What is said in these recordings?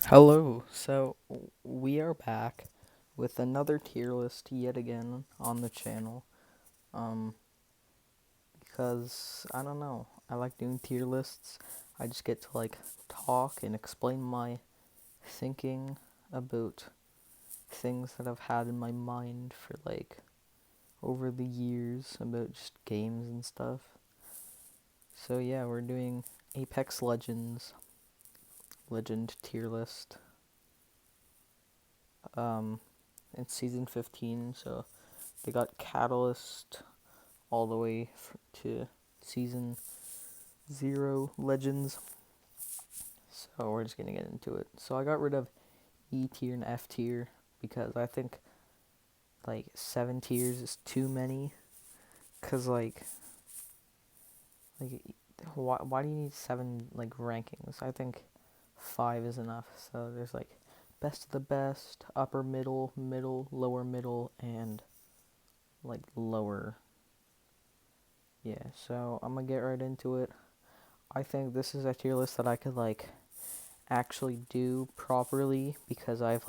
Hello, we are back with another tier list yet again on the channel. Um, because I don't know, I like doing tier lists. I just get to talk and explain my thinking about things that I've had in my mind for over the years about just games and stuff. So yeah, we're doing Apex Legends Legend tier list. Um, it's season 15, so they got Catalyst all the way to season 0 Legends. So we're just gonna get into it. So I got rid of E tier and F tier because I think 7 tiers is too many. Cause like why do you need 7 rankings? I think 5 is enough. So there's best of the best, upper middle, middle, lower middle, and lower. Yeah, so I'm gonna get right into it. I think this is a tier list that I could actually do properly because I have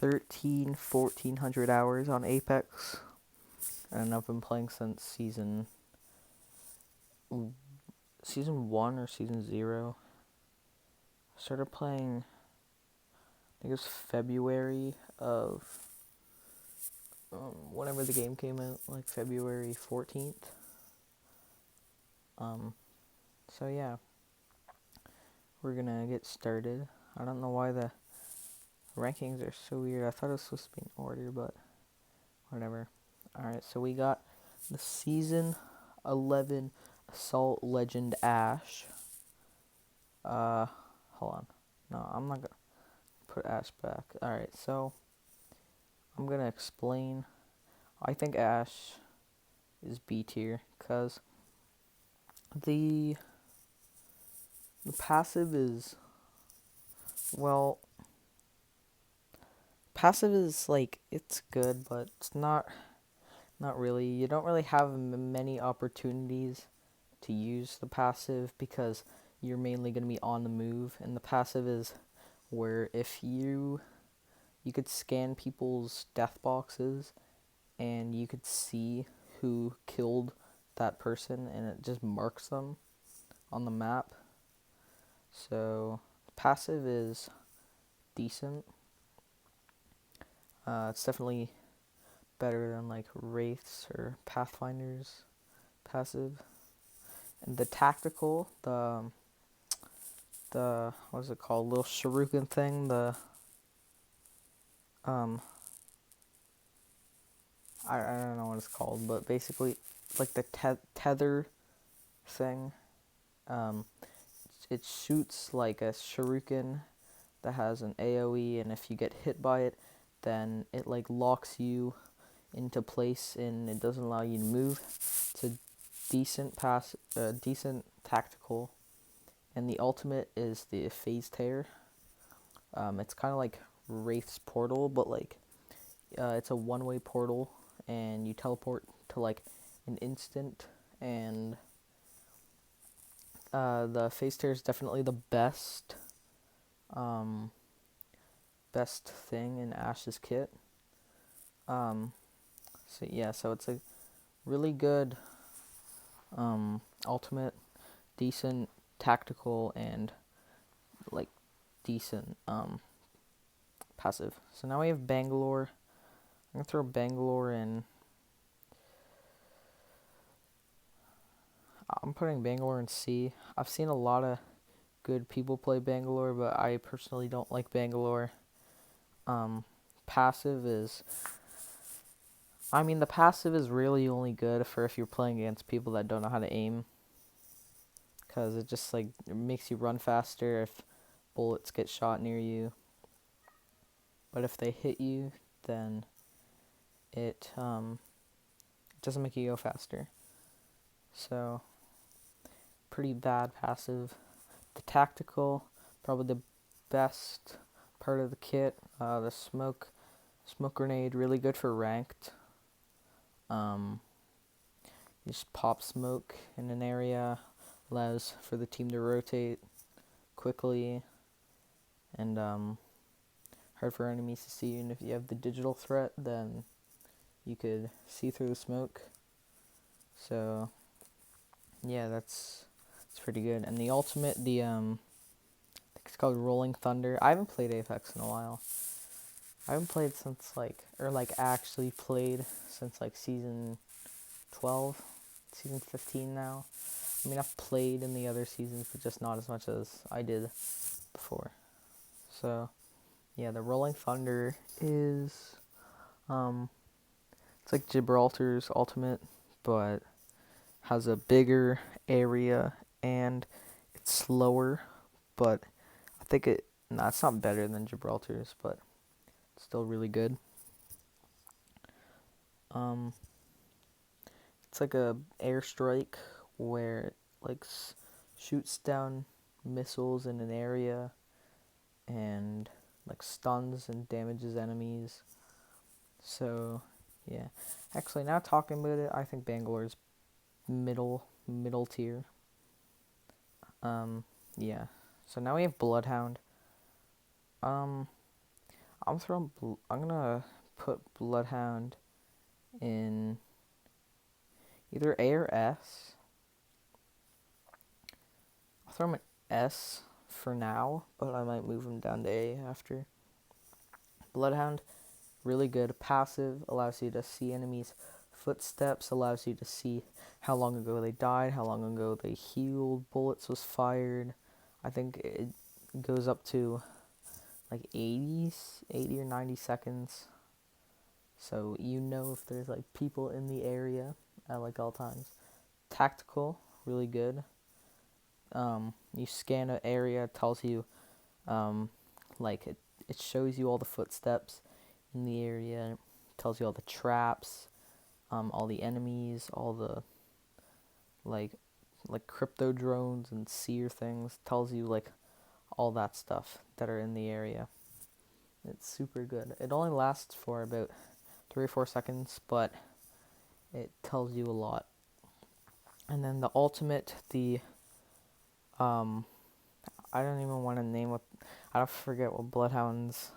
1400 hours on Apex, and I've been playing since season 1 or season 0. I started playing, I think it was February of whenever the game came out, February 14th. Um, so yeah, we're gonna get started. I don't know why the rankings are so weird. I thought it was supposed to be in order, but whatever. Alright, so we got the season 11 Assault Legend Ash. Hold on. No, I'm not gonna put Ash back. Alright, so I'm gonna explain. I think Ash is B tier because the the passive is, well, passive is it's good, but it's not really. You don't really have many opportunities to use the passive because you're mainly going to be on the move, and the passive is where if you could scan people's death boxes and you could see who killed that person, and it just marks them on the map. So passive is decent. It's definitely better than Wraiths or Pathfinders passive. And the tactical, the what is it called? Little shuriken thing. Um I don't know what it's called, but basically the tether thing. Um, it shoots like a shuriken that has an AOE, and if you get hit by it, then it locks you into place and it doesn't allow you to move. It's a decent tactical, and the ultimate is the phase tear. It's kind of like Wraith's portal, but it's a one-way portal, and you teleport to an instant, and the phase tear is definitely the um, best thing in Ash's kit. Um, so yeah, so it's a really good ultimate, decent tactical, and like decent passive. So now we have Bangalore. I'm gonna throw Bangalore in. I'm putting Bangalore in C. I've seen a lot of good people play Bangalore, but I personally don't like Bangalore. Passive is, I mean, the passive is really only good for if you're playing against people that don't know how to aim, because it just it makes you run faster if bullets get shot near you. But if they hit you, then it doesn't make you go faster. So pretty bad passive. The tactical, probably the best part of the kit. The smoke grenade, really good for ranked. You just pop smoke in an area, allows for the team to rotate quickly, and hard for enemies to see you. And if you have the digital threat, then you could see through the smoke. So yeah, that's pretty good. And the ultimate, I think it's called Rolling Thunder. I haven't played Apex in a while. I haven't played since actually played since season 12, season 15 now. I mean, I've played in the other seasons, but just not as much as I did before. So yeah, the Rolling Thunder is it's like Gibraltar's ultimate, but has a bigger area and it's slower, but I think it's not better than Gibraltar's, but it's still really good. Um, it's like a airstrike where it shoots down missiles in an area and stuns and damages enemies. So yeah, actually now talking about it, I think Bangalore's middle tier. Yeah. So now we have Bloodhound. Um, I'm gonna put Bloodhound in either A or S. I'll throw him in S for now, but I might move him down to A after. Bloodhound, really good. Passive, allows you to see enemies' footsteps, allows you to see how long ago they died, how long ago they healed, bullets was fired. I think it goes up to 80 or 90 seconds. So you know if there's people in the area at all times. Tactical, really good. You scan an area, it tells you it shows you all the footsteps in the area, it tells you all the traps, all the enemies, all the like crypto drones and seer things, tells you all that stuff that are in the area. It's super good. It only lasts for about 3 or 4 seconds, but it tells you a lot. And then the ultimate, I don't even want to name what, I don't forget what Bloodhound's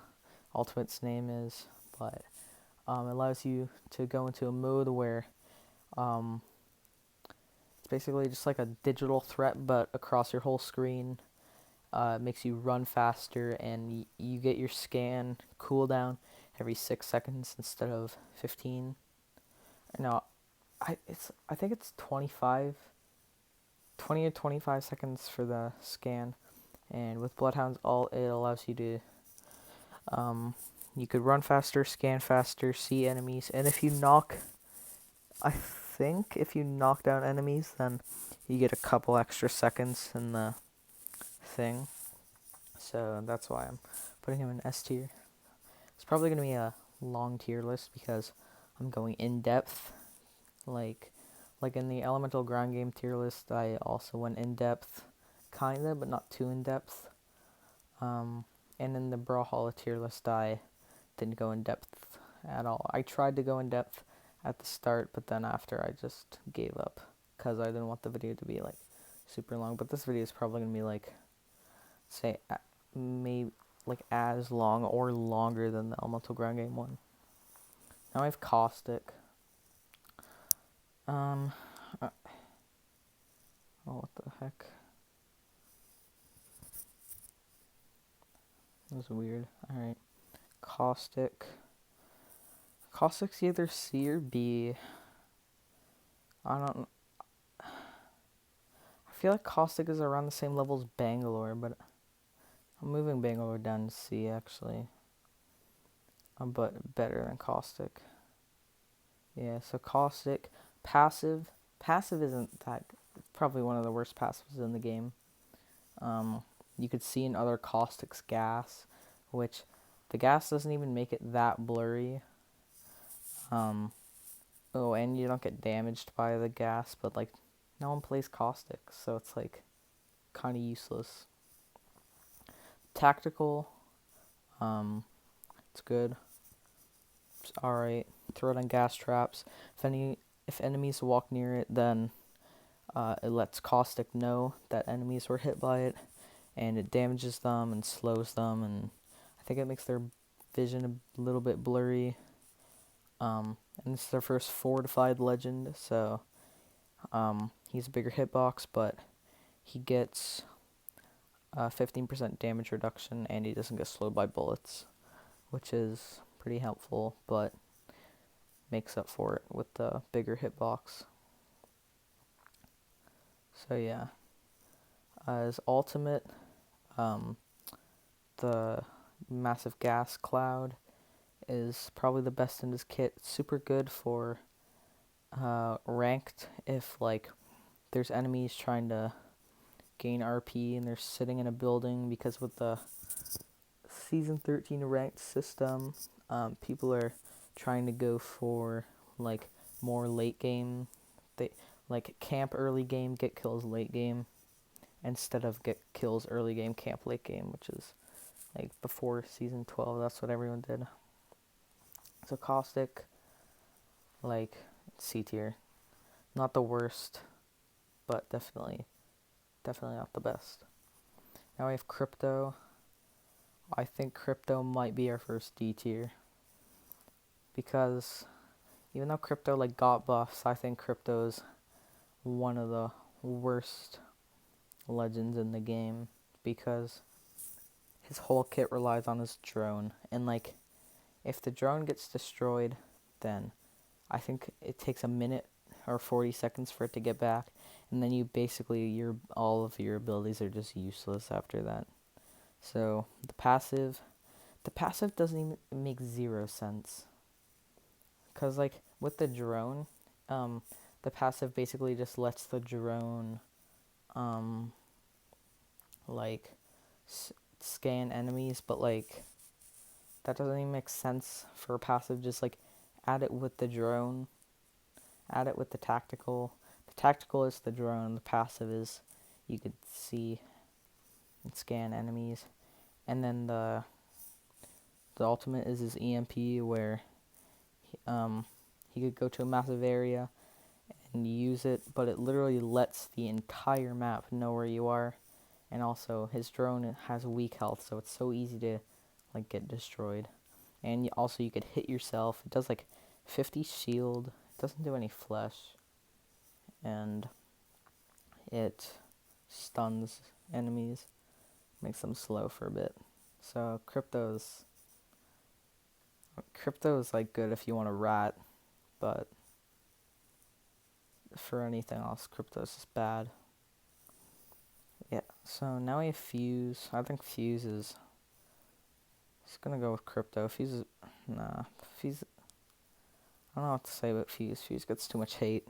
ultimate's name is, but it allows you to go into a mode where it's basically just like a digital threat, but across your whole screen. It makes you run faster, and you get your scan cooldown every 6 seconds instead of 15. No, I think it's 20 or 25 seconds for the scan. And with Bloodhound's ult, it allows you to you could run faster, scan faster, see enemies, and if you knock down enemies, then you get a couple extra seconds in the thing. So that's why I'm putting him in S tier. It's probably going to be a long tier list because I'm going in depth. Like in the Elemental Ground Game tier list, I also went in depth, kinda, but not too in depth. And in the Brawlhalla tier list, I didn't go in depth at all. I tried to go in depth at the start, but then after I just gave up because I didn't want the video to be super long. But this video is probably gonna be say maybe as long or longer than the Elemental Ground Game one. Now I have Caustic. Oh, what the heck? That was weird. Alright. Caustic. Caustic's either C or B. I don't. I feel like Caustic is around the same level as Bangalore, but I'm moving Bangalore down to C actually. But better than Caustic. Yeah, so Caustic. Passive. Passive isn't that. Probably one of the worst passives in the game. You could see in other Caustic's gas, which the gas doesn't even make it that blurry. Oh, and you don't get damaged by the gas, but no one plays Caustic, so it's kind of useless. Tactical, it's good. It's alright. Throw it on gas traps. If enemies walk near it, then it lets Caustic know that enemies were hit by it, and it damages them and slows them, and I think it makes their vision a little bit blurry. And it's their first fortified legend, so he's a bigger hitbox, but he gets 15% damage reduction, and he doesn't get slowed by bullets, which is pretty helpful, but makes up for it with the bigger hitbox. So yeah, his ultimate, the massive gas cloud, is probably the best in his kit. It's super good for ranked if like there's enemies trying to gain RP and they're sitting in a building, because with the season 13 ranked system, people are trying to go for like more late game. They like camp early game, get kills late game, instead of get kills early game, camp late game, which is like before season 12. That's what everyone did. So Caustic, like C tier, not the worst, but definitely not the best. Now we have Crypto. I think Crypto might be our first D tier, because even though Crypto like got buffs, I think Crypto's one of the worst legends in the game, because his whole kit relies on his drone, and like if the drone gets destroyed, then I think it takes a minute or 40 seconds for it to get back, and then you basically all of your abilities are just useless after that. So the passive doesn't even make zero sense, because like with the drone, the passive basically just lets the drone like scan enemies, but like that doesn't even make sense for a passive. Just like add it with the drone, add it with the tactical. The tactical is the drone, the passive is you could see and scan enemies. And then the ultimate is his EMP, where he could go to a massive area and use it, but it literally lets the entire map know where you are. And also his drone has weak health, so it's so easy to like get destroyed. And also you could hit yourself. It does like 50 shield. It doesn't do any flesh, and it stuns enemies, makes them slow for a bit. So Crypto's like good if you want to rat, but for anything else, Crypto's just bad. Yeah, so now we have Fuse. I think Fuse is... Just gonna go with Crypto. Fuse is... Nah, Fuse... I don't know what to say about Fuse. Fuse gets too much hate.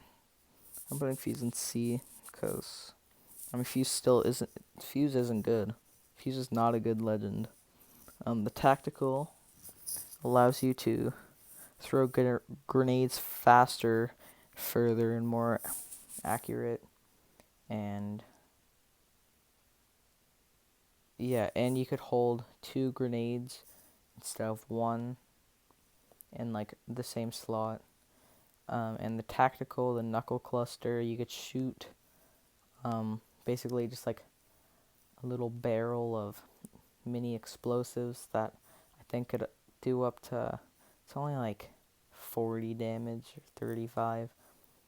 I'm putting Fuse in C, because... I mean, Fuse isn't good. Fuse is not a good legend. The tactical allows you to throw grenades faster, further, and more accurate. And yeah, and you could hold 2 grenades instead of 1 in like the same slot. And the tactical, the knuckle cluster, you could shoot basically just like a little barrel of mini explosives that I think could do up to, it's only like 40 damage or 35.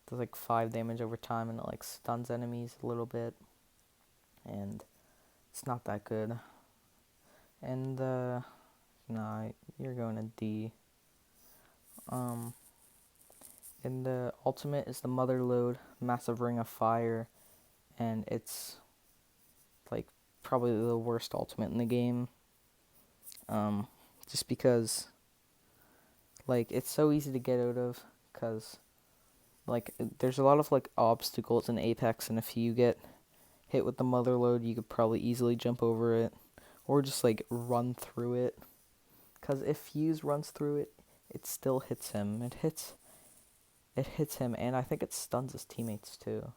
Does like 5 damage over time, and it like stuns enemies a little bit, and it's not that good. And nah, you're going to D. And the ultimate is the Mother Load, Massive Ring of Fire, and it's like probably the worst ultimate in the game. Just because like it's so easy to get out of, because like there's a lot of like obstacles in Apex, and if you get hit with the Mother Load, you could probably easily jump over it, or just like run through it. Because if Fuse runs through it, it still hits him. It hits him, and I think it stuns his teammates too.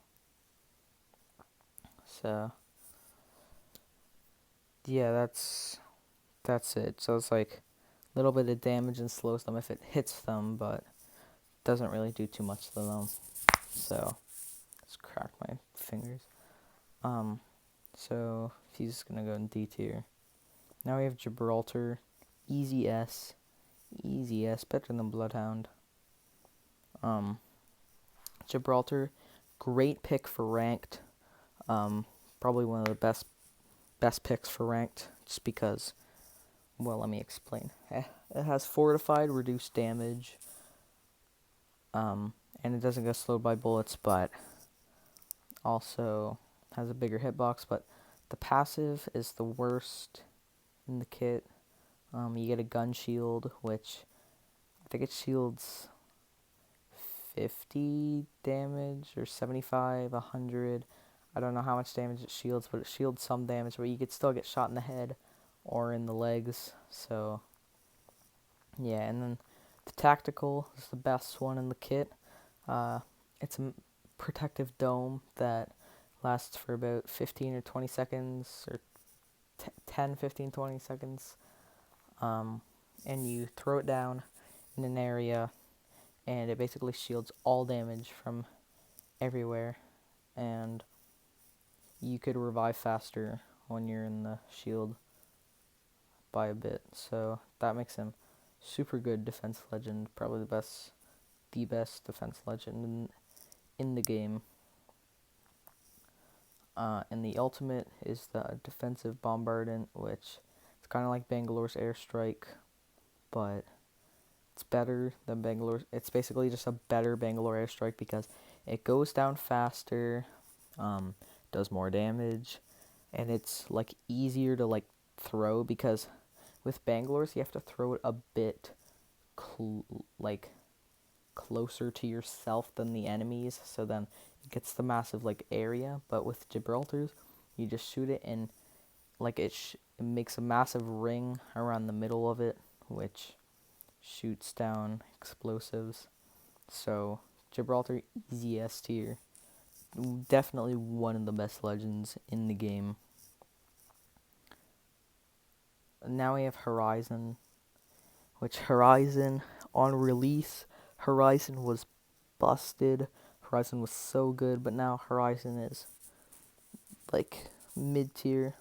So yeah, that's it. So it's like a little bit of damage and slows them if it hits them, but doesn't really do too much to them. So just crack my fingers. So he's gonna go in D tier. Now we have Gibraltar, easy S, better than Bloodhound. Gibraltar, great pick for ranked. Probably one of the best picks for ranked, just because. Well, let me explain. It has fortified, reduced damage, and it doesn't get slowed by bullets, but also has a bigger hitbox. But the passive is the worst in the kit. You get a gun shield, which I think it shields 50 damage or 75, 100. I don't know how much damage it shields, but it shields some damage, but you could still get shot in the head or in the legs. So yeah, and then the tactical is the best one in the kit. It's a protective dome that lasts for about 15 or 20 seconds, or 10, 15, 20 seconds. And you throw it down in an area, and it basically shields all damage from everywhere. And you could revive faster when you're in the shield by a bit. So that makes him super good defense legend, probably the best defense legend in the game. And the ultimate is the defensive bombardment, which it's kind of like Bangalore's airstrike, but it's better than Bangalore. It's basically just a better Bangalore airstrike because it goes down faster, does more damage, and it's like easier to like throw, because with Bangalore's you have to throw it a bit like closer to yourself than the enemies, so then it gets the massive like area. But with Gibraltar's, you just shoot it, and like it makes a massive ring around the middle of it, which shoots down explosives. So Gibraltar, easy S tier. Definitely one of the best legends in the game. Now we have Horizon, which Horizon, on release, Horizon was busted. Horizon was so good, but now Horizon is like mid tier,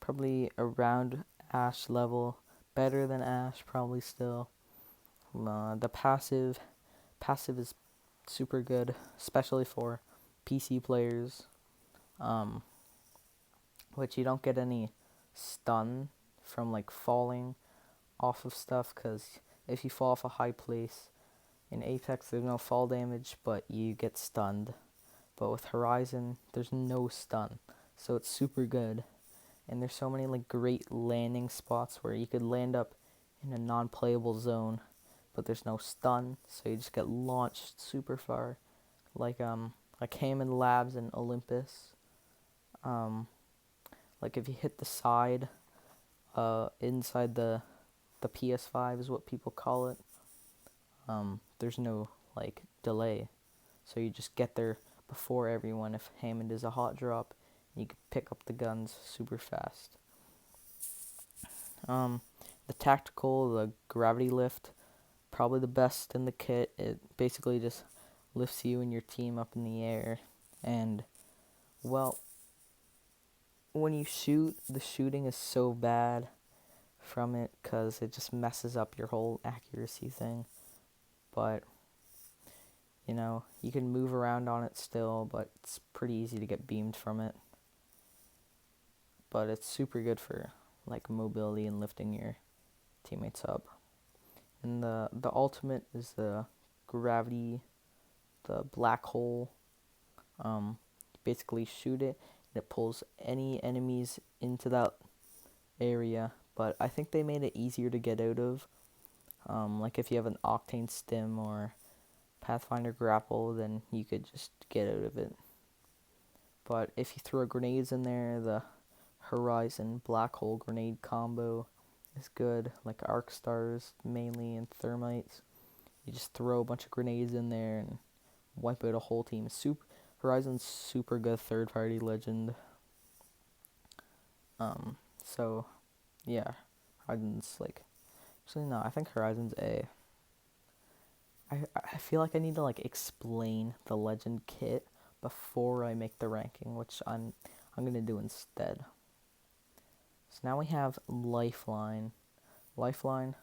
probably around Ash level, better than Ash probably still. The passive is super good, especially for PC players, which you don't get any stun from like falling off of stuff, because if you fall off a high place in Apex, there's no fall damage, but you get stunned. But with Horizon, there's no stun, so it's super good. And there's so many like great landing spots where you could land up in a non-playable zone, but there's no stun, so you just get launched super far, like Hammond Labs and Olympus. Like if you hit the side, inside the PS5 is what people call it. There's no like delay, so you just get there before everyone. If Hammond is a hot drop, you can pick up the guns super fast. The tactical, the gravity lift, probably the best in the kit. It basically just lifts you and your team up in the air, and well, when you shoot, the shooting is so bad from it because it just messes up your whole accuracy thing. But you know, you can move around on it still, but it's pretty easy to get beamed from it. But it's super good for like mobility and lifting your teammates up. And the ultimate is the gravity, the black hole. Basically shoot it, and it pulls any enemies into that area. But I think they made it easier to get out of. Like if you have an Octane Stim or Pathfinder Grapple, then you could just get out of it. But if you throw grenades in there, the Horizon Black Hole grenade combo is good, like Arc Stars mainly and Thermites. You just throw a bunch of grenades in there and wipe out a whole team. Horizon's super good third party legend. So yeah, Horizon's like, actually no, I think Horizon's A. I feel like I need to like explain the legend kit before I make the ranking, which I'm I'm going to do instead. So now we have Lifeline. Lifeline,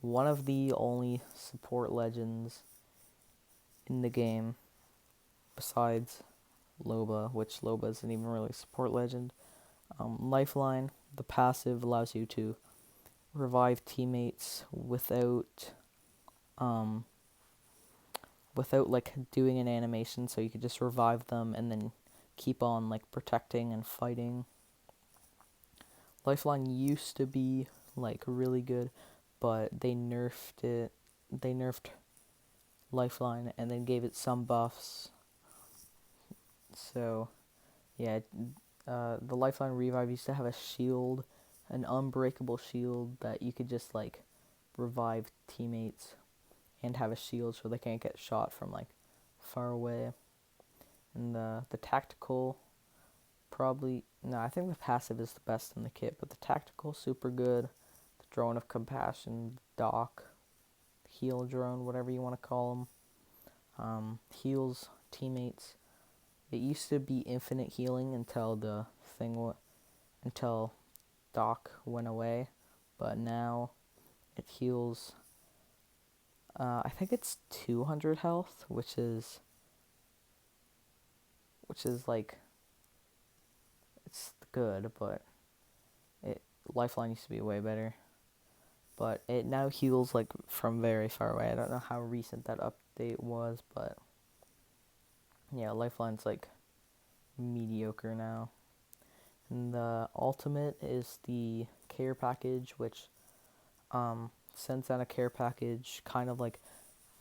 one of the only support legends in the game besides Loba, which Loba isn't even really a support legend. Lifeline, the passive allows you to revive teammates without like doing an animation, so you could just revive them and then keep on like protecting and fighting. Lifeline used to be like really good, but they nerfed it. They nerfed Lifeline and then gave it some buffs. So yeah, the Lifeline revive used to have a shield, an unbreakable shield that you could just like revive teammates and have a shield so they can't get shot from like far away. And the tactical, probably no, I think the passive is the best in the kit, but the tactical super good. The drone of compassion, Doc, heal drone, whatever you want to call them, heals teammates. It used to be infinite healing until Doc went away, but now it heals. I think it's 200 health, which is like it's good, but Lifeline used to be way better. But it now heals like from very far away. I don't know how recent that update was, but yeah, Lifeline's like mediocre now. And the ultimate is the care package, which sends out a care package, kind of like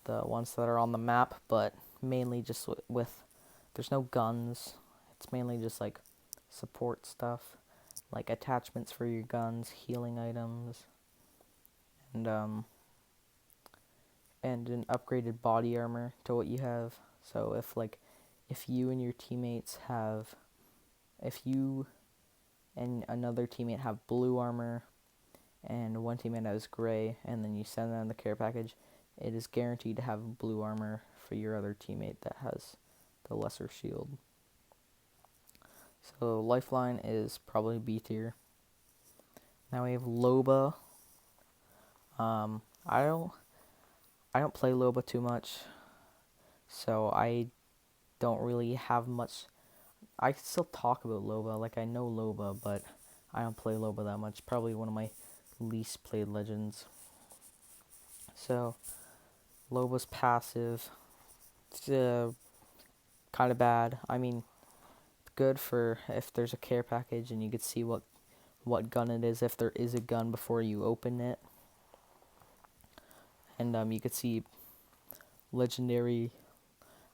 the ones that are on the map, but mainly just with there's no guns. It's mainly just like support stuff, like attachments for your guns, healing items, and an upgraded body armor to what you have. So if you and your teammates have, if you and another teammate have blue armor and one teammate has gray, and then you send them the care package, it is guaranteed to have blue armor for your other teammate that has the lesser shield. So Lifeline is probably B tier. Now we have Loba. I don't play Loba too much, so I don't really have much. I still talk about Loba, like I know Loba, but I don't play Loba that much. Probably one of my least played legends. So Loba's passive, it's kind of bad. I mean, good for if there's a care package and you could see what gun it is, if there is a gun before you open it. And you could see legendary,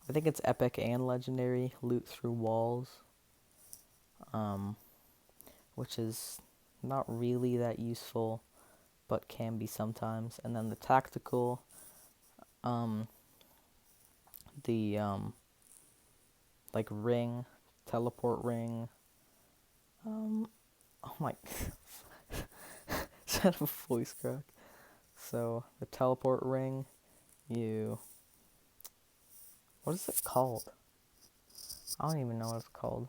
I think it's epic and legendary loot through walls, which is not really that useful, but can be sometimes. And then the tactical, the like ring, teleport ring. Oh my, just had a voice crack. So the teleport ring, what is it called? I don't even know what it's called,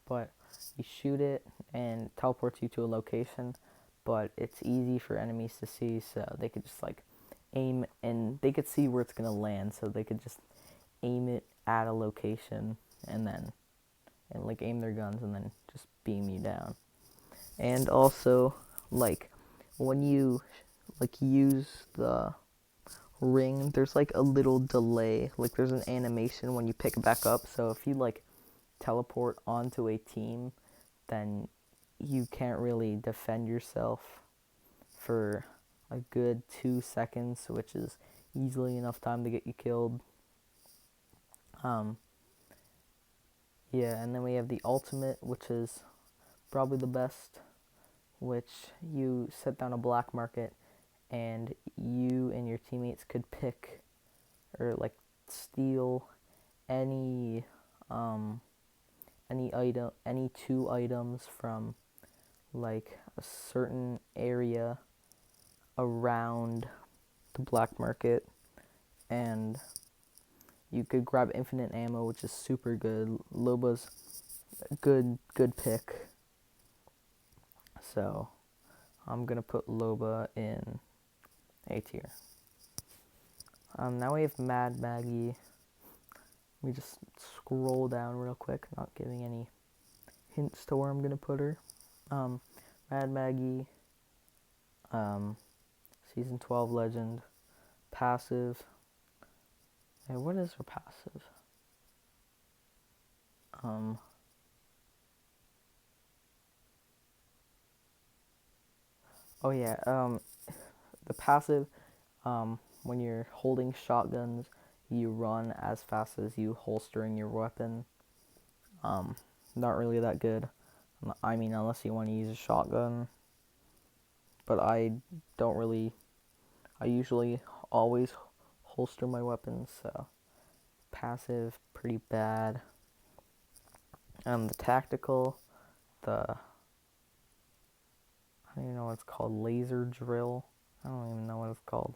but you shoot it and it teleports you to a location, but it's easy for enemies to see, so they could just like aim and they could see where it's gonna land, so they could just aim it at a location and like aim their guns and then just beam you down. And also, like when you like use the ring, there's like a little delay, like there's an animation when you pick it back up, so if you like teleport onto a team, then you can't really defend yourself for a good 2 seconds, which is easily enough time to get you killed. Yeah, and then we have the ultimate, which is probably the best, which you set down a black market and you and your teammates could pick or like steal any item, any 2 items from like a certain area around the black market, and you could grab infinite ammo, which is super good. Loba's good pick. So I'm gonna put Loba in A tier. Now we have Mad Maggie. Let me just scroll down real quick, not giving any hints to where I'm gonna put her. Um, Mad Maggie, season 12 legend, passive. Hey, what is her passive? Oh yeah, the passive, when you're holding shotguns, you run as fast as you holstering your weapon. Not really that good. I mean, unless you want to use a shotgun. But I don't really, I usually always holster my weapons, so passive, pretty bad. The tactical, I don't even know what it's called, laser drill. I don't even know what it's called.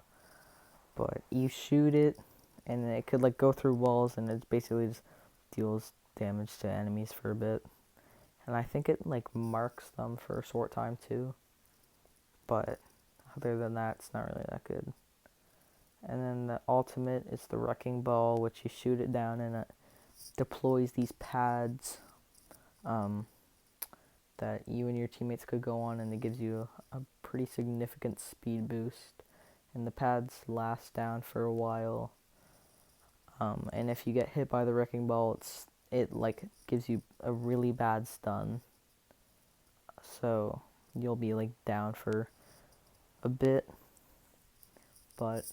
But you shoot it, and it could like go through walls, and it basically just deals damage to enemies for a bit. And I think it like marks them for a short time too. But other than that, it's not really that good. And then the ultimate is the wrecking ball, which you shoot it down and it deploys these pads that you and your teammates could go on, and it gives you a pretty significant speed boost. And the pads last down for a while. And if you get hit by the wrecking ball, it like gives you a really bad stun. So you'll be like down for a bit. But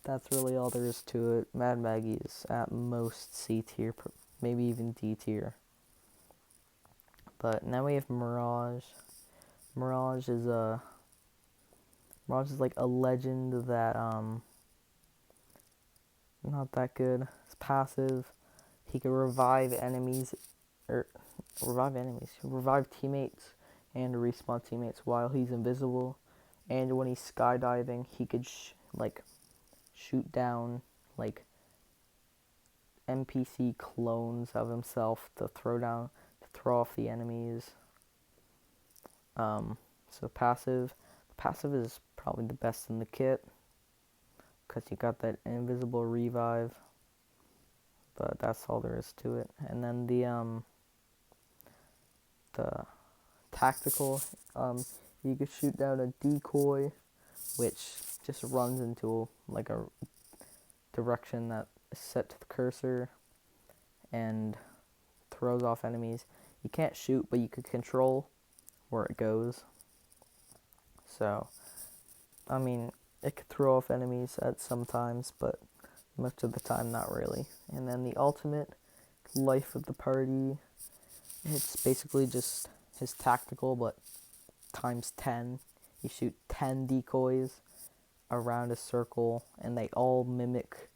that's really all there is to it. Mad Maggie is at most C tier, maybe even D tier. But now we have Mirage. Mirage is like a legend that not that good. It's passive. He can revive enemies, revive teammates, and respawn teammates while he's invisible. And when he's skydiving, he could shoot down like NPC clones of himself to throw off the enemies. So passive. Passive is probably the best in the kit because you got that invisible revive. But that's all there is to it. And then the tactical, you could shoot down a decoy, which just runs into like a direction that is set to the cursor and throws off enemies. You can't shoot, but you could control where it goes. So, I mean, it could throw off enemies at some times, but most of the time not really. And then the ultimate, life of the party, it's basically just his tactical, but times 10. You shoot 10 decoys around a circle, and they all mimic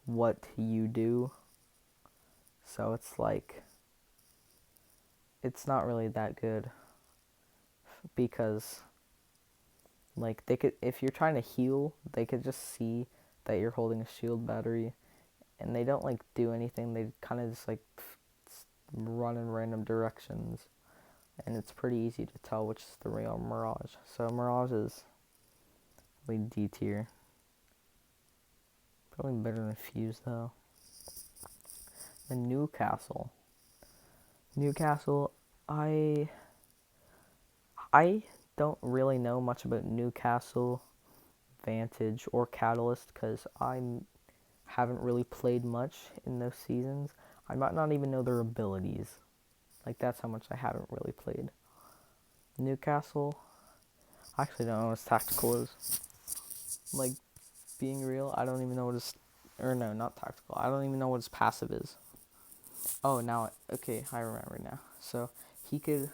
what you do. So it's like, it's not really that good because like they could, if you're trying to heal, they could just see that you're holding a shield battery, and they don't like do anything. They kind of just like run in random directions, and it's pretty easy to tell which is the real Mirage. So Mirage is like D tier. Probably better than Fuse though. And Newcastle. Newcastle, I don't really know much about Newcastle, Vantage, or Catalyst because I haven't really played much in those seasons. I might not even know their abilities. Like, that's how much I haven't really played. Newcastle, I actually don't know what his tactical is. Like, being real, I don't even know what his, or no, not tactical. I don't even know what his passive is. Oh, now, okay, I remember now. So, he could,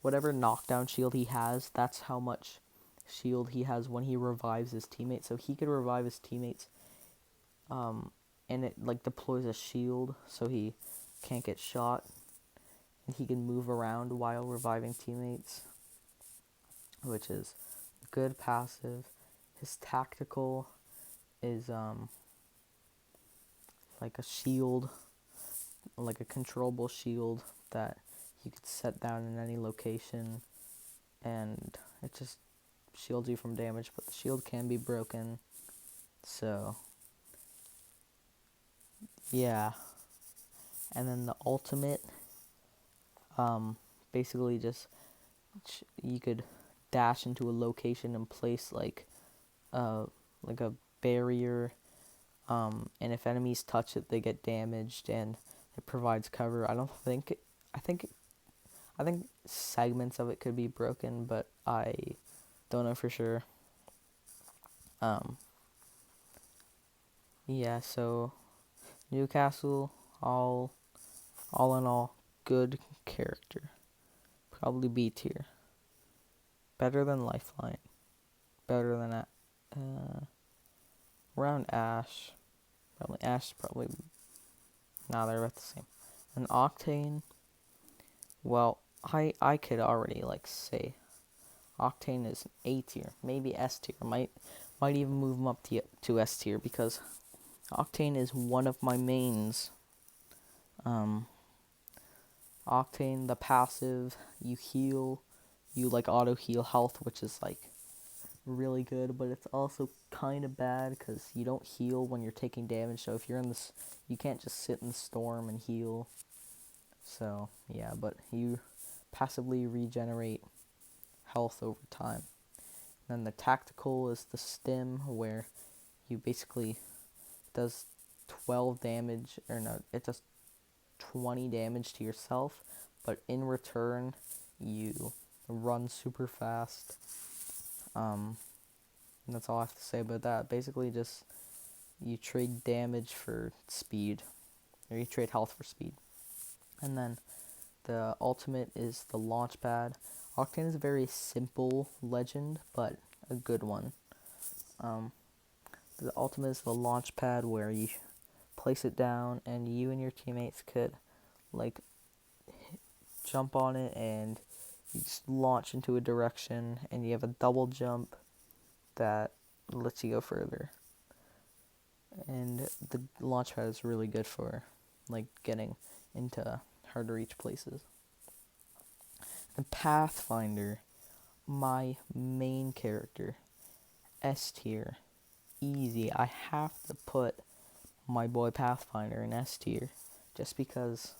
whatever knockdown shield he has, that's how much shield he has when he revives his teammates. So he could revive his teammates, and it like deploys a shield so he can't get shot, and he can move around while reviving teammates, which is good passive. His tactical is like a shield, like a controllable shield that you could set down in any location, and it just shields you from damage, but the shield can be broken. So, yeah. And then the ultimate, basically just you could dash into a location and place like a barrier, and if enemies touch it, they get damaged, and it provides cover. I think segments of it could be broken, but I don't know for sure. Um, yeah, so Newcastle, all in all, good character. Probably B tier. Better than Lifeline. Better than around Ash. Probably Ash. Probably. Nah, they're about the same. And Octane. Well, I could already say Octane is A tier, maybe S tier. Might even move him up to S tier because Octane is one of my mains. Octane, the passive, you heal, you auto heal health, which is really good, but it's also kind of bad because you don't heal when you're taking damage. So if you're in this, you can't just sit in the storm and heal. So yeah, but you passively regenerate health over time. Then the tactical is the stim, where you basically does 12 damage, or no, it does 20 damage to yourself, but in return you run super fast. And that's all I have to say about that. Basically, just you trade damage for speed, or you trade health for speed. And then the ultimate is the launch pad. Octane is a very simple legend, but a good one. The ultimate is the launch pad, where you place it down and you and your teammates could jump on it, and you just launch into a direction, and you have a double jump that lets you go further. And the launch pad is really good for getting into hard to reach places. And Pathfinder, my main character, S tier, easy. I have to put my boy Pathfinder in S tier, just because,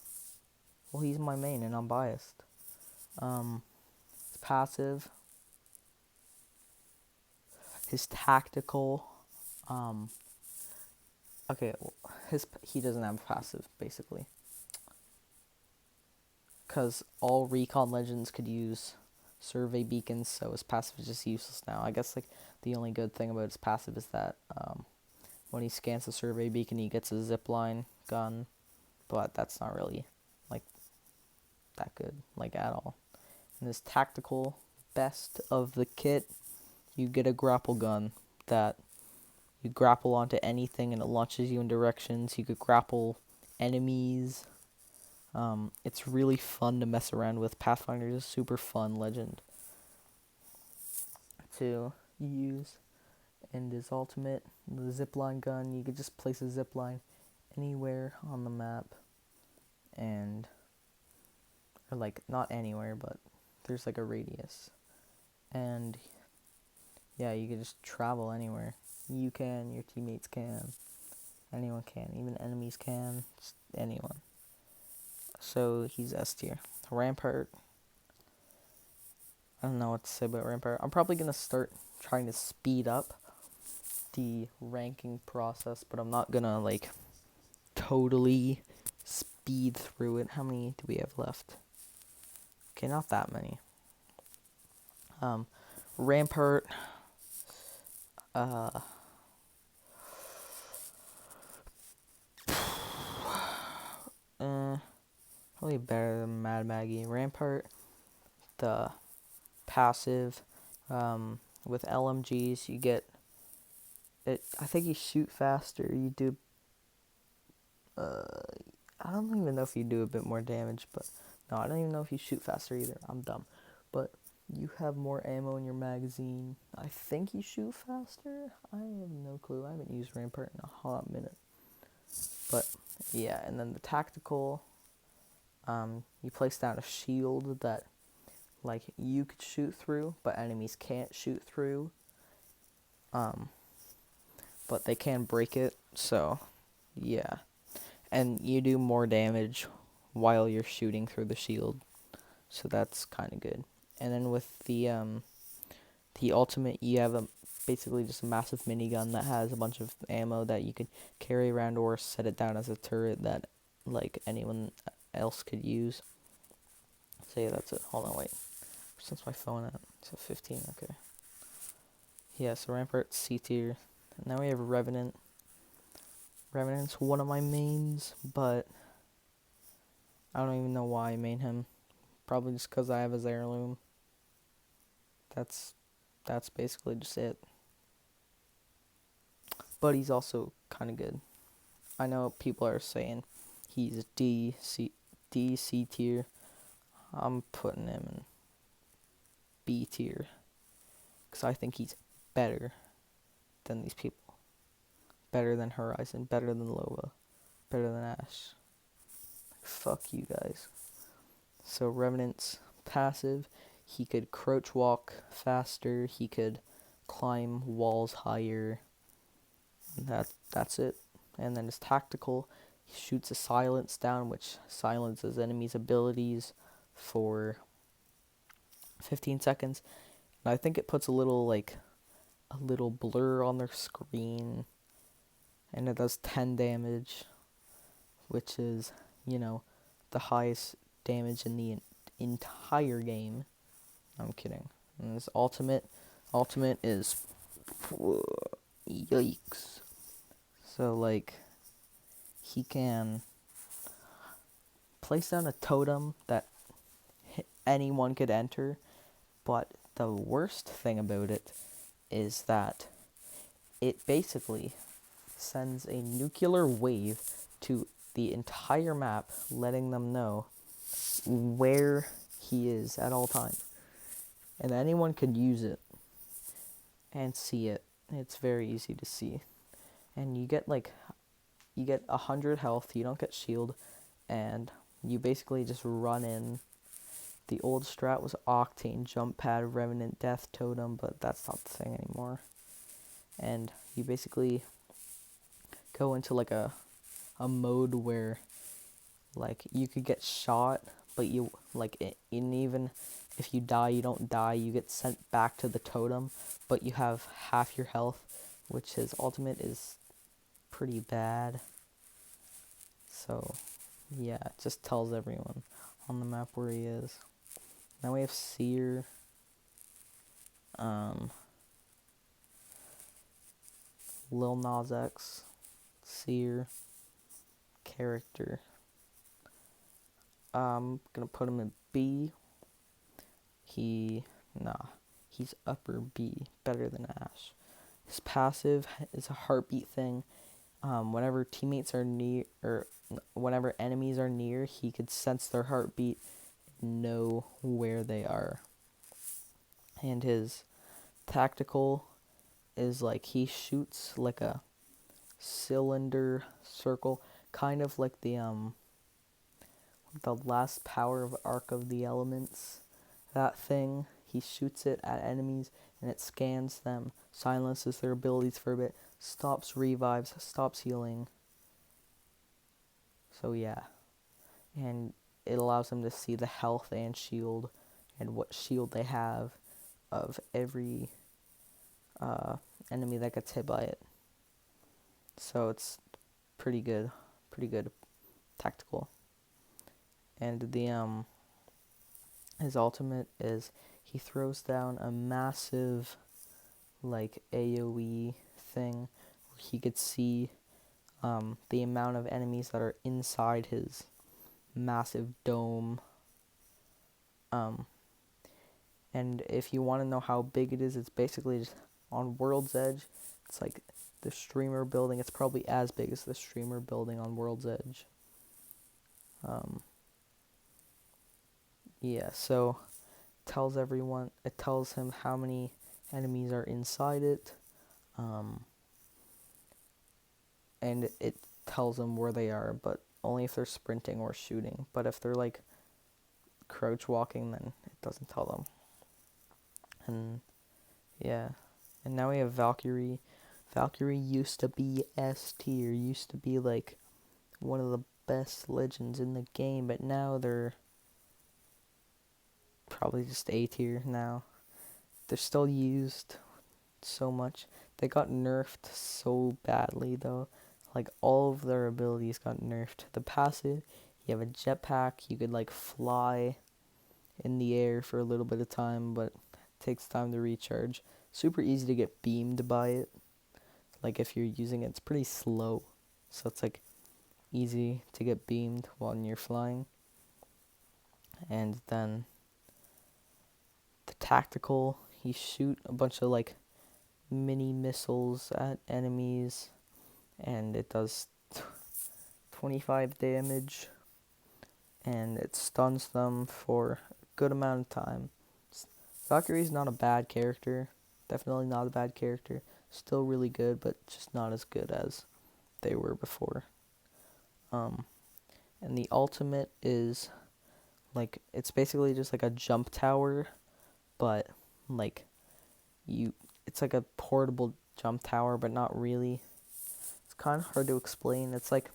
well, he's my main and I'm biased. His passive, his tactical, okay, well, he doesn't have passive basically, because all recon legends could use survey beacons, so his passive is just useless now. I guess the only good thing about his passive is that when he scans the survey beacon, he gets a zipline gun, but that's not really that good at all. And his tactical, best of the kit, you get a grapple gun that you grapple onto anything and it launches you in directions. You could grapple enemies. It's really fun to mess around with. Pathfinder is a super fun legend to use. And his ultimate, the zipline gun, you could just place a zipline anywhere on the map, and or not anywhere, but there's a radius, and yeah, you could just travel anywhere. You can, your teammates can, anyone can, even enemies can, just anyone. So he's S tier. Rampart, I don't know what to say about Rampart. I'm probably gonna start trying to speed up the ranking process, but I'm not gonna totally speed through it. How many do we have left? Okay, not that many. Rampart, probably better than Mad Maggie. Rampart, the passive, with LMGs you get it. I think you shoot faster. You do. I don't even know if you do a bit more damage, but no, I don't even know if you shoot faster either. I'm dumb, but you have more ammo in your magazine. I think you shoot faster. I have no clue. I haven't used Rampart in a hot minute. But yeah, and then the tactical, You place down a shield that like you could shoot through, but enemies can't shoot through. Um, but they can break it. So yeah, and you do more damage while you're shooting through the shield. So that's kind of good. And then with the ultimate, you have basically just a massive minigun that has a bunch of ammo that you could carry around or set it down as a turret that like anyone else could use. So yeah, that's it. Hold on, wait. Since my phone at it's at 15, okay. Yeah, so Rampart C tier. Now we have Revenant. Revenant's one of my mains, but I don't even know why I main him. Probably just because I have his heirloom. That's basically just it. But he's also kind of good. I know people are saying he's D C tier. I'm putting him in B tier because I think he's better than these people. Better than Horizon. Better than Loba. Better than Ash. Fuck you guys. So Revenant's passive. He could crouch walk faster. He could climb walls higher. That's it. And then his tactical, he shoots a silence down, which silences enemies' abilities for 15 seconds. And I think it puts a little blur on their screen, and it does 10 damage, which is, the highest damage in the entire game. I'm kidding. And his ultimate is yikes. So like he can place down a totem that anyone could enter, but the worst thing about it is that it basically sends a nuclear wave to the entire map, letting them know where he is at all times. And anyone could use it and see it. It's very easy to see. And you get 100 health, you don't get shield, and you basically just run in. The old strat was Octane, Jump Pad, Revenant, Death Totem, but that's not the thing anymore. And you basically go into like a mode where like you could get shot, but you even if you die, you don't die. You get sent back to the totem, but you have half your health, which his ultimate is pretty bad. So yeah, it just tells everyone on the map where he is. Now we have Seer. Lil Nas X, Seer, character. I'm gonna put him in B. He's upper B, better than Ash. His passive is a heartbeat thing. Whenever teammates are near, or whenever enemies are near, he could sense their heartbeat and know where they are. And his tactical is like he shoots like a cylinder circle, kind of like the last power of Arc of the Elements. That thing, he shoots it at enemies and it scans them, silences their abilities for a bit, stops revives, stops healing. So yeah. And it allows them to see the health and shield and what shield they have of every enemy that gets hit by it. So it's pretty good tactical. And the his ultimate is he throws down a massive like AoE thing where he could see the amount of enemies that are inside his massive dome. And if you want to know how big it is, it's basically just on World's Edge. It's like the streamer building. It's probably as big as the streamer building on World's Edge. Yeah, so it tells him how many enemies are inside it, and it tells him where they are, but only if they're sprinting or shooting. But if they're like crouch walking, then it doesn't tell them. And yeah, and now we have Valkyrie. Valkyrie used to be S tier, used to be like one of the best legends in the game, but now they're probably just A tier now. They're still used so much. They got nerfed so badly though. Like all of their abilities got nerfed. The passive, you have a jetpack, you could like fly in the air for a little bit of time, but it takes time to recharge. Super easy to get beamed by it. Like if you're using it, it's pretty slow. So it's like easy to get beamed while you're flying. And then the tactical, you shoot a bunch of like mini missiles at enemies and it does 25 damage and it stuns them for a good amount of time. Valkyrie's not a bad character, definitely not a bad character, still really good, but just not as good as they were before. And the ultimate is like, it's basically just like a jump tower, but like it's like a portable jump tower, but not really. It's kind of hard to explain. It's like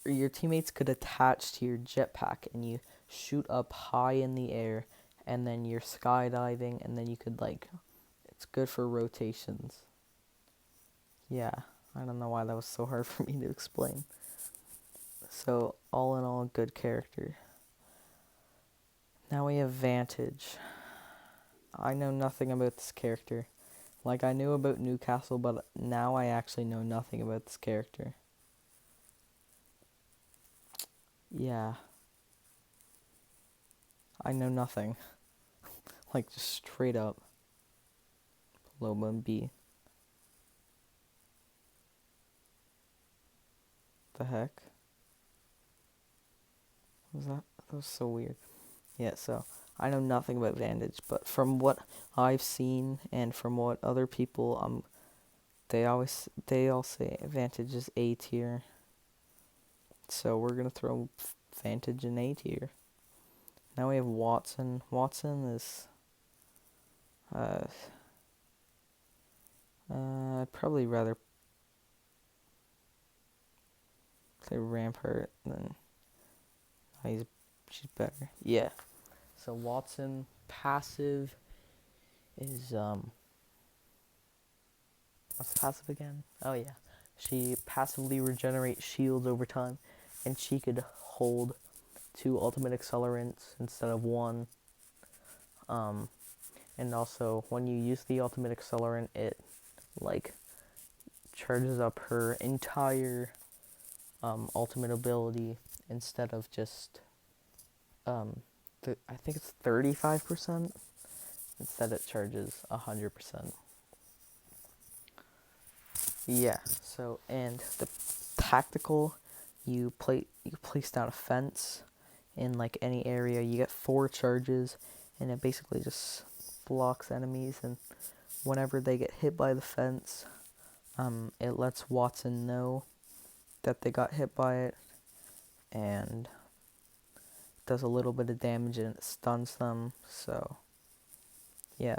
your teammates could attach to your jetpack and you shoot up high in the air and then you're skydiving and then you could like, it's good for rotations. Yeah, I don't know why that was so hard for me to explain. So all in all, good character. Now we have Vantage. I know nothing about this character. Like I knew about Newcastle, but now I actually know nothing about this character. Yeah. I know nothing. Like just straight up. Loba and B. The heck? What was that? That was so weird. Yeah, so I know nothing about Vantage, but from what I've seen and from what other people they all say Vantage is A tier. So we're gonna throw Vantage in A tier. Now we have Wattson. Wattson is I'd probably rather play Rampart than she's better. Yeah. So Wattson passive is what's passive again? Oh yeah. She passively regenerates shields over time and she could hold 2 ultimate accelerants instead of 1. And also when you use the ultimate accelerant, it like charges up her entire ultimate ability instead of just I think it's 35%. Instead it charges 100%. Yeah. So and the tactical, you place down a fence in like any area. You get 4 charges, and it basically just blocks enemies. And whenever they get hit by the fence, it lets Wattson know that they got hit by it, and does a little bit of damage and it stuns them. So yeah.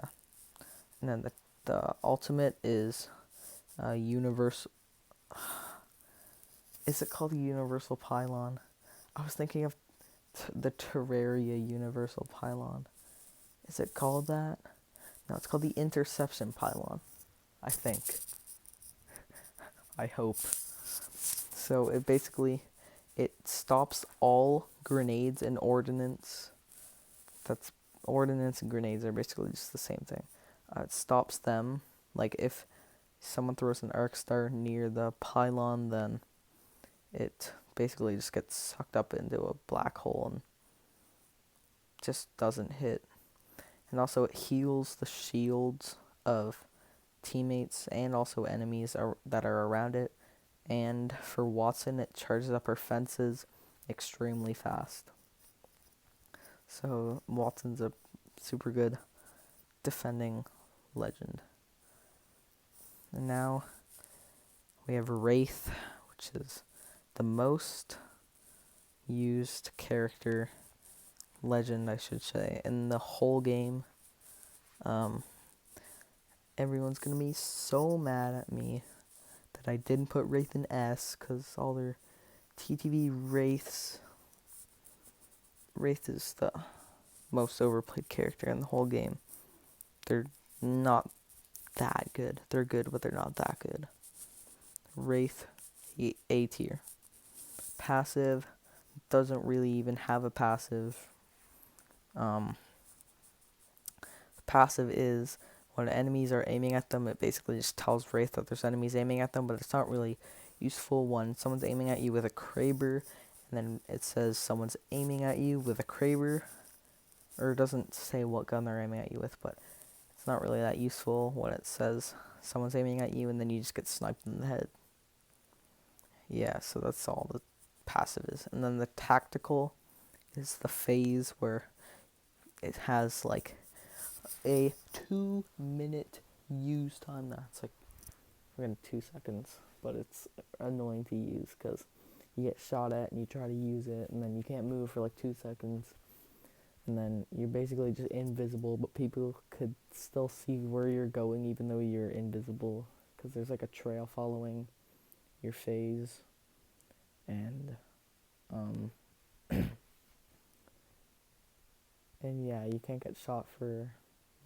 And then the ultimate is universal. Is it called the Universal Pylon? I was thinking of the Terraria Universal Pylon. Is it called that? No, it's called the Interception Pylon. I think. I hope. So it stops all grenades and ordnance. Ordnance and grenades are basically just the same thing. It stops them. Like if someone throws an arc star near the pylon, then it basically just gets sucked up into a black hole and just doesn't hit. And also it heals the shields of teammates and also enemies that are around it. And for Wattson, it charges up her fences extremely fast. So Wattson's a super good defending legend. And now we have Wraith, which is the most used character, legend I should say, in the whole game. Um, Everyone's gonna be so mad at me that I didn't put Wraith in S, because all their TTV Wraiths. Wraith is the most overplayed character in the whole game. They're not that good. They're good, but they're not that good. Wraith, A tier. Passive, doesn't really even have a passive. Passive is when enemies are aiming at them, it basically just tells Wraith that there's enemies aiming at them, but it's not really useful when someone's aiming at you with a Kraber, and then it says someone's aiming at you with a Kraber, or it doesn't say what gun they're aiming at you with, but it's not really that useful when it says someone's aiming at you and then you just get sniped in the head. Yeah, so that's all the passive is. And then the tactical is the phase where it has like a 2-minute use time. That's like freaking 2 seconds, but it's annoying to use because you get shot at and you try to use it and then you can't move for like 2 seconds, and then you're basically just invisible, but people could still see where you're going even though you're invisible, because there's like a trail following your phase. And and yeah, you can't get shot for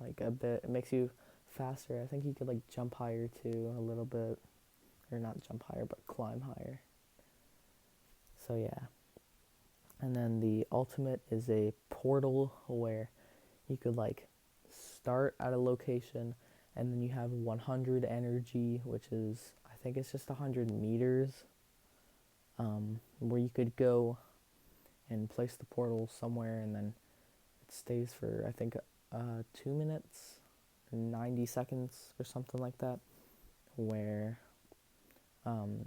like a bit. It makes you faster. I think you could like jump higher too a little bit, or not jump higher but climb higher. So yeah. And then the ultimate is a portal where you could like start at a location and then you have 100 energy, which is, I think it's just 100 meters, where you could go and place the portal somewhere, and then it stays for, I think, 2 minutes or 90 seconds or something like that, where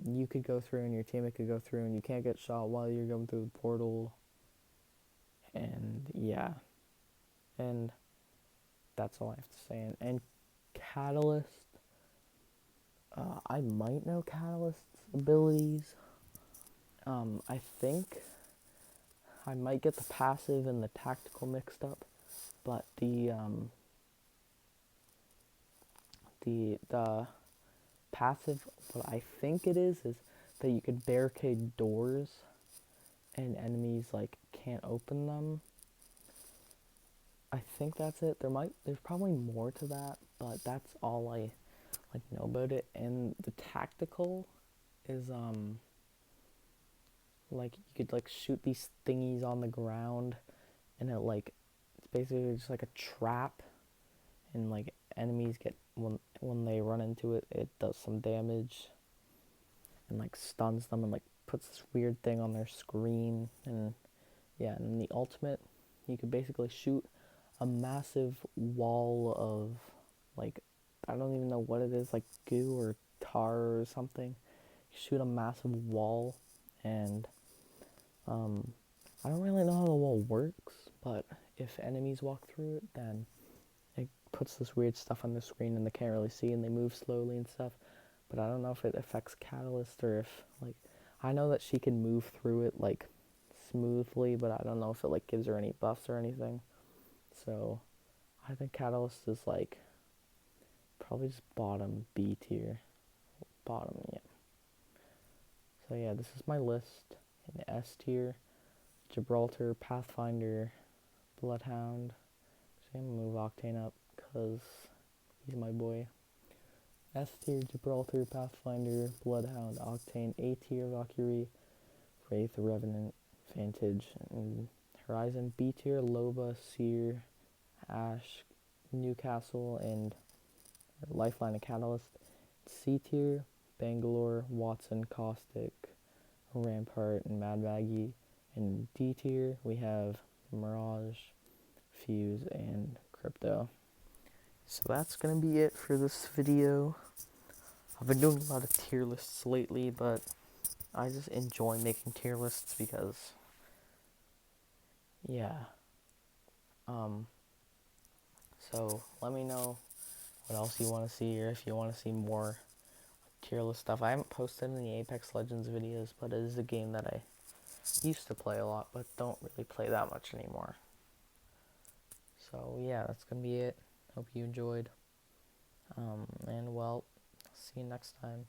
you could go through and your teammate could go through and you can't get shot while you're going through the portal. And yeah, and that's all I have to say. And Catalyst, I might know Catalyst's abilities. I think I might get the passive and the tactical mixed up, but the passive, what I think it is that you could barricade doors and enemies like can't open them. I think that's it. There's probably more to that, but that's all I like know about it. And the tactical is like you could like shoot these thingies on the ground, and it like it's basically just like a trap, and like enemies get when they run into it, it does some damage and like stuns them and like puts this weird thing on their screen. And yeah, and the ultimate, you could basically shoot a massive wall of like, I don't even know what it is, like goo or tar or something. You shoot a massive wall, and I don't really know how the wall works, but if enemies walk through it, then it puts this weird stuff on the screen and they can't really see and they move slowly and stuff. But I don't know if it affects Catalyst, or if like, I know that she can move through it like smoothly, but I don't know if it like gives her any buffs or anything. So I think Catalyst is like probably just bottom B tier. Bottom, yeah. So yeah, this is my list. In S tier, Gibraltar, Pathfinder, Bloodhound. Actually, I'm gonna move Octane up because he's my boy. S tier, Gibraltar, Pathfinder, Bloodhound, Octane. A tier, Valkyrie, Wraith, Revenant, Vantage, and Horizon. B tier, Loba, Seer, Ash, Newcastle, and Lifeline and Catalyst. C tier, Bangalore, Watson, Caustic, Rampart, and Mad Maggie. In D tier, we have Mirage, Fuse, and Crypto. So that's going to be it for this video. I've been doing a lot of tier lists lately, but I just enjoy making tier lists because, yeah. So let me know what else you want to see, or if you want to see more Peerless stuff. I haven't posted any Apex Legends videos, but it is a game that I used to play a lot, but don't really play that much anymore. So yeah, that's gonna be it. Hope you enjoyed. And well, see you next time.